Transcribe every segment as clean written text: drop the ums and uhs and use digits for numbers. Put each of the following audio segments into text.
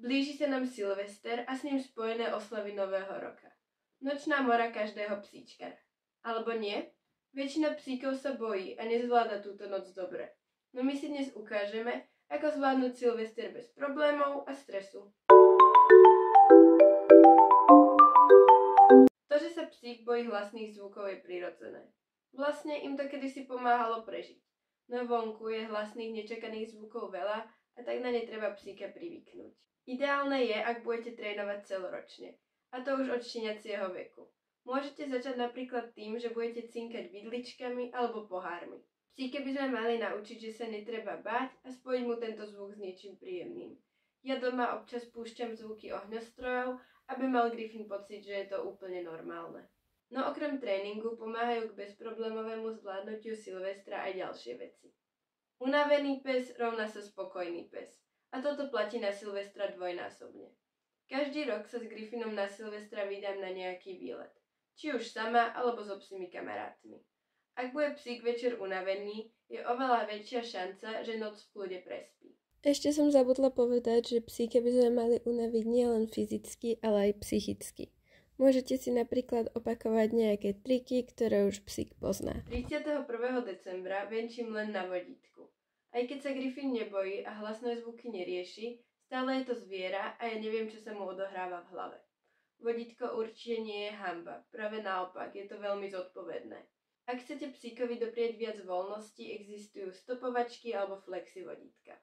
Blíži sa nám Silvester a s ním spojené oslavy Nového roka. Nočná mora každého psíčka. Alebo nie? Väčšina psíkov sa bojí a nezvláda túto noc dobre. No my si dnes ukážeme, ako zvládnuť Silvester bez problémov a stresu. To, že sa psík bojí hlasných zvukov, je prirodzené. Vlastne im to kedysi pomáhalo prežiť. No vonku je hlasných nečakaných zvukov veľa a tak na ne treba psíka privyknúť. Ideálne je, ak budete trénovať celoročne, a to už od šteniacieho veku. Môžete začať napríklad tým, že budete cinkať vidličkami alebo pohármi. Psíka by sme mali naučiť, že sa netreba báť a spojiť mu tento zvuk s niečím príjemným. Ja doma občas púšťam zvuky ohňostrojov, aby mal Griffin pocit, že je to úplne normálne. No okrem tréningu pomáhajú k bezproblémovému zvládnutiu Silvestra aj ďalšie veci. Unavený pes rovná sa spokojný pes. A toto platí na Silvestra dvojnásobne. Každý rok sa s Griffinom na Silvestra vydám na nejaký výlet. Či už sama, alebo so psými kamarátmi. Ak bude psík večer unavený, je oveľa väčšia šanca, že noc v kľude prespí. Ešte som zabudla povedať, že psíka by sme mali unaviť nielen fyzicky, ale aj psychicky. Môžete si napríklad opakovať nejaké triky, ktoré už psík pozná. 31. decembra venčím len na vodítku. Aj keď sa Griffin nebojí a hlasné zvuky nerieši, stále je to zviera a ja neviem, čo sa mu odohráva v hlave. Vodítko určite nie je hanba, práve naopak, je to veľmi zodpovedné. Ak chcete psíkovi doprieť viac voľnosti, existujú stopovačky alebo flexi vodítka.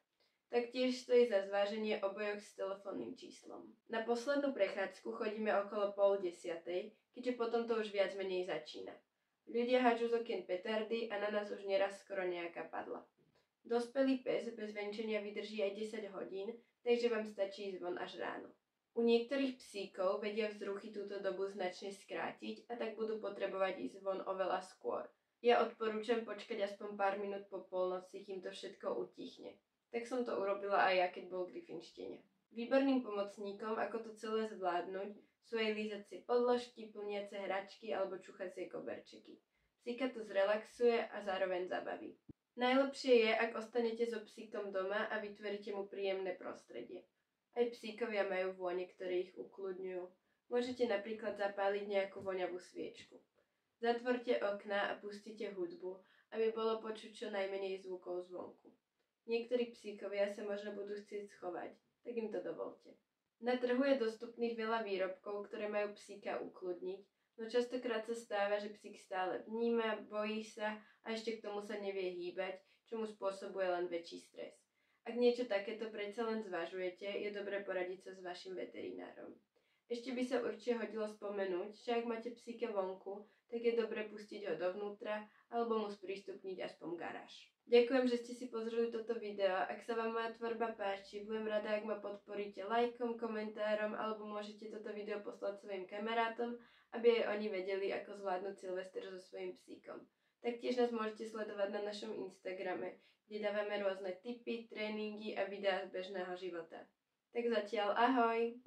Taktiež stojí za zváženie obojok s telefónnym číslom. Na poslednú prechádzku chodíme okolo 9:30, keďže potom to už viac menej začína. Ľudia hádžu z okien petardy a na nás už neraz skoro nejaká padla. Dospelý pes bez venčenia vydrží aj 10 hodín, takže vám stačí ísť von až ráno. U niektorých psíkov vedia vzruchy túto dobu značne skrátiť a tak budú potrebovať ísť von oveľa skôr. Ja odporúčam počkať aspoň pár minút po polnoci, kým to všetko utichne. Tak som to urobila aj ja, keď bol Griffin štenia. Výborným pomocníkom, ako to celé zvládnuť, sú aj lízacie podložky, plniace hračky alebo čuchacie koberčeky. Psíka to zrelaxuje a zároveň zabaví. Najlepšie je, ak ostanete so psíkom doma a vytvoríte mu príjemné prostredie. Aj psíkovia majú vône, ktoré ich ukľudňujú. Môžete napríklad zapáliť nejakú voňavú sviečku. Zatvorte okná a pustite hudbu, aby bolo počuť čo najmenej zvukov zvonku. Niektorí psíkovia sa možno budú chcieť schovať, tak im to dovolte. Na trhu je dostupných veľa výrobkov, ktoré majú psíka ukludniť, no častokrát sa stáva, že psík stále vníma, bojí sa a ešte k tomu sa nevie hýbať, čo mu spôsobuje len väčší stres. Ak niečo takéto predsa len zvažujete, je dobré poradiť sa s vašim veterinárom. Ešte by sa určite hodilo spomenúť, že ak máte psíka vonku, tak je dobré pustiť ho dovnútra alebo mu sprístupniť aspoň garáž. Ďakujem, že ste si pozreli toto video. Ak sa vám moja tvorba páči, budem rada, ak ma podporíte lajkom, komentárom alebo môžete toto video poslať svojim kamarátom, aby aj oni vedeli, ako zvládnuť Silvester so svojím psíkom. Taktiež nás môžete sledovať na našom Instagrame, kde dávame rôzne tipy, tréningy a videá z bežného života. Tak zatiaľ ahoj!